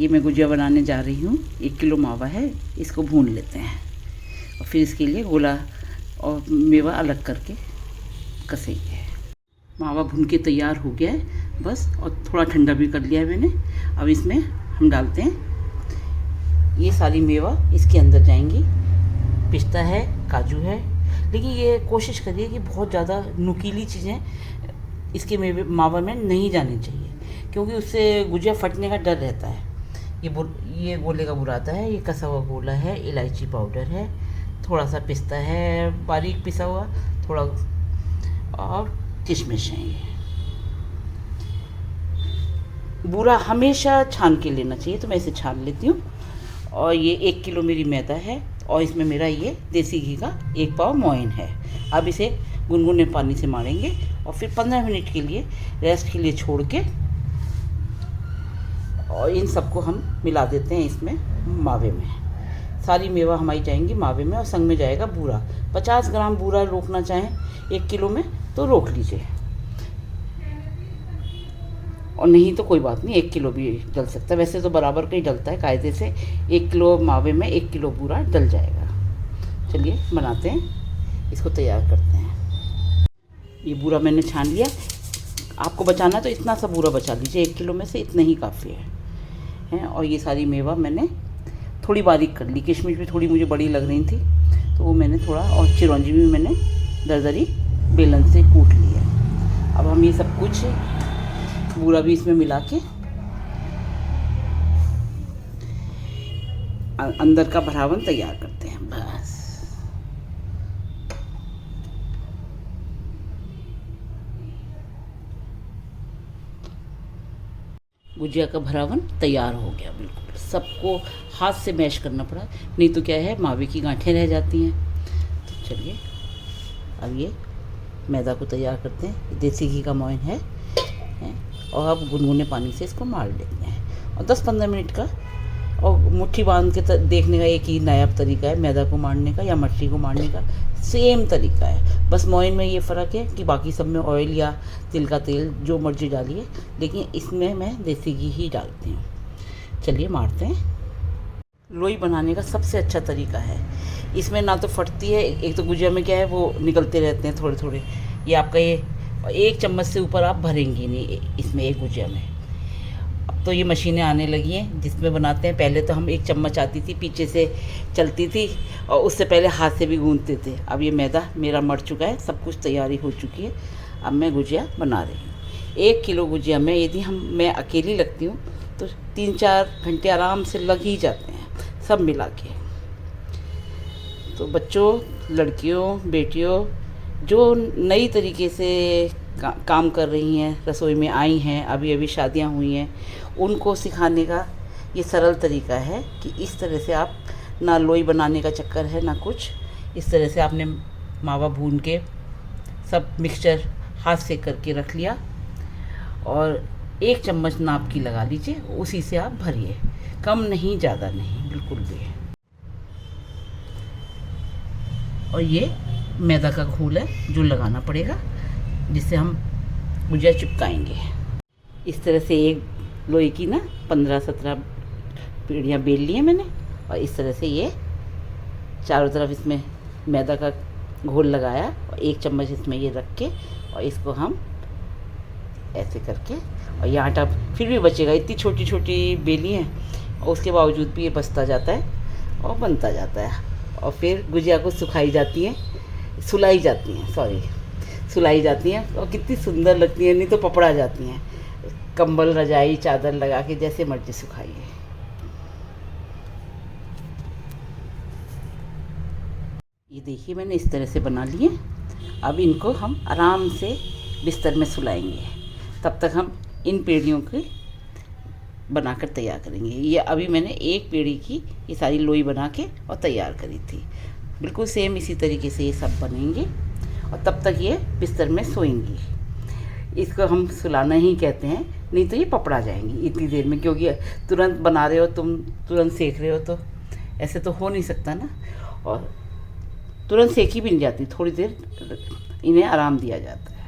ये मैं गुजिया बनाने जा रही हूँ। 1 किलो मावा है, इसको भून लेते हैं और फिर इसके लिए गोला और मेवा अलग करके कसेंगे। मावा भून के तैयार हो गया है बस, और थोड़ा ठंडा भी कर लिया है मैंने। अब इसमें हम डालते हैं ये सारी मेवा, इसके अंदर जाएंगी। पिस्ता है, काजू है, लेकिन ये कोशिश करिए कि बहुत ज़्यादा नुकीली चीज़ें इसके मावा में नहीं जानी चाहिए, क्योंकि उससे गुजिया फटने का डर रहता है। ये गोले का बुरादा है, ये कसा हुआ गोला है, इलायची पाउडर है, थोड़ा सा पिस्ता है बारीक पिसा हुआ, थोड़ा और किशमिश है। ये बूरा हमेशा छान के लेना चाहिए, तो मैं इसे छान लेती हूँ। और ये 1 किलो मेरी मैदा है, और इसमें मेरा ये देसी घी का 1 पाव मोइन है। अब इसे गुनगुने पानी से मारेंगे और फिर 15 मिनट के लिए रेस्ट के लिए छोड़ के, और इन सबको हम मिला देते हैं इसमें मावे में। सारी मेवा हमारी जाएंगी मावे में, और संग में जाएगा बूरा। 50 ग्राम बूरा रोकना चाहें 1 किलो में तो रोक लीजिए, और नहीं तो कोई बात नहीं, 1 किलो भी डल सकता है। वैसे तो बराबर का ही डलता है कायदे से। 1 किलो मावे में 1 किलो बूरा डल जाएगा। चलिए बनाते हैं, इसको तैयार करते हैं। ये बूरा मैंने छान लिया। आपको बचाना है तो इतना सा बूरा बचा लीजिए, 1 किलो में से इतना ही काफ़ी है। और ये सारी मेवा मैंने थोड़ी बारीक कर ली। किशमिश भी थोड़ी मुझे बड़ी लग रही थी, तो वो मैंने थोड़ा, और चिरौंजी भी मैंने दरदरी बेलन से कूट लिया। अब हम ये सब कुछ बूरा भी इसमें मिला के अंदर का भरावन तैयार करते हैं। बस गुजिया का भरावन तैयार हो गया बिल्कुल। सबको हाथ से मैश करना पड़ा, नहीं तो क्या है, मावे की गांठें रह जाती हैं। तो चलिए अब ये मैदा को तैयार करते हैं। देसी घी का मोइन है, और अब गुनगुने पानी से इसको मार लेते हैं। और 10-15 मिनट का, और मुट्ठी बांध के देखने का एक ही नायाब तरीका है मैदा को मारने का या मछली को मारने का। सेम तरीका है, बस मोइन में ये फ़र्क है कि बाकी सब में ऑयल या तिल का तेल जो मर्जी डालिए, लेकिन इसमें मैं देसी घी ही डालती हूँ। चलिए मारते हैं। लोई बनाने का सबसे अच्छा तरीका है, इसमें ना तो फटती है, एक तो गुजिया में क्या है वो निकलते रहते हैं थोड़े थोड़े। ये आपका ये 1 चम्मच से ऊपर आप भरेंगे नहीं इसमें, एक गुजिया में। अब तो ये मशीनें आने लगी हैं जिसमें बनाते हैं। पहले तो हम 1 चम्मच आती थी, पीछे से चलती थी, और उससे पहले हाथ से भी गूंथते थे। अब ये मैदा मेरा मर चुका है, सब कुछ तैयारी हो चुकी है। अब मैं गुजिया बना रही हूँ। 1 किलो गुजिया में यदि मैं अकेली लगती हूँ तो 3-4 घंटे आराम से लग ही जाते हैं सब मिला के। तो बच्चों, लड़कियों, बेटियों जो नई तरीके से काम कर रही हैं, रसोई में आई हैं, अभी अभी शादियां हुई हैं, उनको सिखाने का ये सरल तरीका है कि इस तरह से आप, ना लोई बनाने का चक्कर है ना कुछ, इस तरह से आपने मावा भून के सब मिक्सचर हाथ से करके रख लिया, और 1 चम्मच नाप की लगा लीजिए, उसी से आप भरिए, कम नहीं ज़्यादा नहीं, बिल्कुल भी। और ये मैदा का घोल है जो लगाना पड़ेगा, जिससे हम गुजिया चिपकाएंगे। इस तरह से एक लोई की ना 15-17 पेड़ियाँ बेल ली हैं मैंने, और इस तरह से ये चारों तरफ इसमें मैदा का घोल लगाया, और 1 चम्मच इसमें ये रख के, और इसको हम ऐसे करके, और ये आटा फिर भी बचेगा, इतनी छोटी छोटी बेली हैं, और उसके बावजूद भी ये बचता जाता है और बनता जाता है। और फिर गुजिया को सुलाई जाती हैं, सुलाई जाती हैं, और कितनी सुंदर लगती हैं, नहीं तो पपड़ा जाती हैं। कंबल, रजाई, चादर लगा के जैसे मर्जी सुखाइए। ये देखिए मैंने इस तरह से बना लिए। अब इनको हम आराम से बिस्तर में सुलाएंगे, तब तक हम इन पेड़ियों के बनाकर तैयार करेंगे। ये अभी मैंने 1 पेड़ी की ये सारी लोई बना के और तैयार करी थी। बिल्कुल सेम इसी तरीके से ये सब बनेंगे, और तब तक ये बिस्तर में सोएंगी। इसको हम सुलाना ही कहते हैं, नहीं तो ये पपड़ा जाएंगी इतनी देर में, क्योंकि तुरंत बना रहे हो तुम, तुरंत सेक रहे हो, तो ऐसे तो हो नहीं सकता ना। और तुरंत सेकी भी नहीं जाती, थोड़ी देर इन्हें आराम दिया जाता है।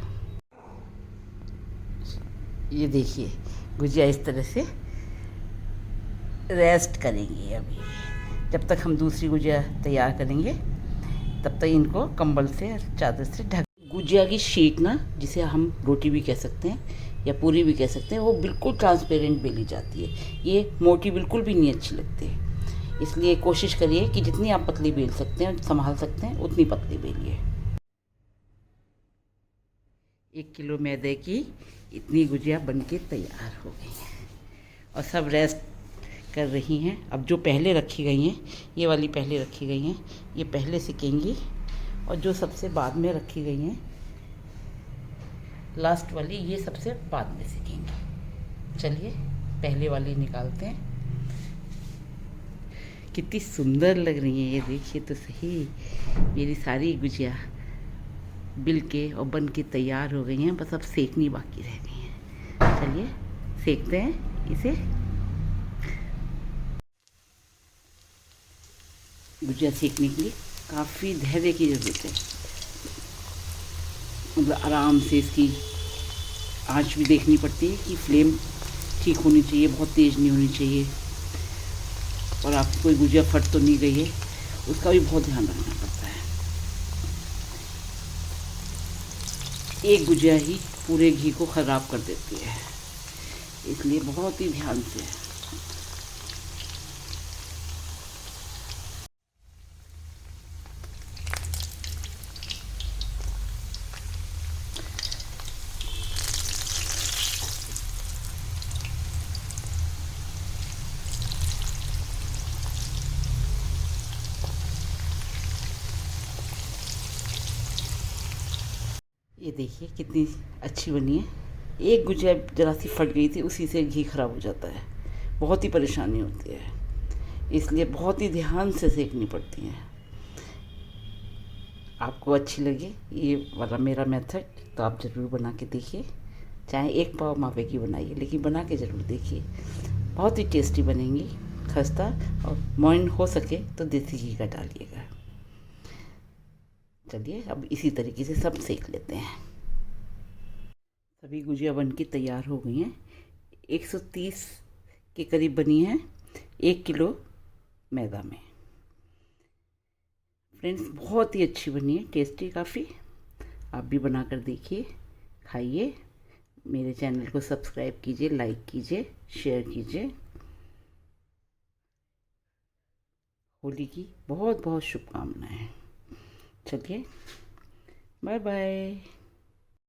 ये देखिए गुजिया इस तरह से रेस्ट करेंगी अभी। जब तक हम दूसरी गुजिया तैयार करेंगे तब तक इनको कंबल से चादर से ढक। गुजिया की शीट ना, जिसे हम रोटी भी कह सकते हैं या पूरी भी कह सकते हैं, वो बिल्कुल ट्रांसपेरेंट बेली जाती है। ये मोटी बिल्कुल भी नहीं अच्छी लगती है। इसलिए कोशिश करिए कि जितनी आप पतली बेल सकते हैं, संभाल सकते हैं, उतनी पतली बेलिए। 1 किलो मैदे की इतनी गुजिया बनके तैयार हो गई हैं और सब रेस्ट कर रही हैं। अब जो पहले रखी गई हैं, ये वाली पहले रखी गई हैं, ये पहले सिकेंगी, और जो सबसे बाद में रखी गई हैं, लास्ट वाली, ये सबसे बाद में सिकेंगी। चलिए पहले वाली निकालते हैं। कितनी सुंदर लग रही है, ये देखिए तो सही। मेरी सारी गुजिया बिल के और बन के तैयार हो गई हैं, बस अब सेकनी बाकी रह गई हैं। चलिए सेकते हैं इसे। गुजिया सेकने के लिए काफ़ी धैर्य की ज़रूरत है। मतलब आराम से इसकी आंच भी देखनी पड़ती है कि फ्लेम ठीक होनी चाहिए, बहुत तेज़ नहीं होनी चाहिए, और आपकी कोई गुजिया फट तो नहीं गई है, उसका भी बहुत ध्यान रखना पड़ता है। एक गुजिया ही पूरे घी को ख़राब कर देती है, इसलिए बहुत ही ध्यान से। ये देखिए कितनी अच्छी बनी है। एक गुजिया जरा सी फट गई थी, उसी से घी खराब हो जाता है, बहुत ही परेशानी होती है, इसलिए बहुत ही ध्यान से सेकनी पड़ती है। आपको अच्छी लगे ये वाला मेरा मेथड तो आप ज़रूर बना के देखिए। चाहे 1 पाव मावे की बनाइए, लेकिन बना के ज़रूर देखिए, बहुत ही टेस्टी बनेंगी, खस्ता। और मोइन हो सके तो देसी घी का डालिएगा। चलिए अब इसी तरीके से सब सेक लेते हैं। सभी गुजिया बन के तैयार हो गई हैं। 130 के करीब बनी हैं 1 किलो मैदा में। फ्रेंड्स बहुत ही अच्छी बनी है, टेस्टी काफ़ी। आप भी बना कर देखिए, खाइए। मेरे चैनल को सब्सक्राइब कीजिए, लाइक कीजिए, शेयर कीजिए। होली की बहुत बहुत शुभकामनाएं। चलिए बाय बाय।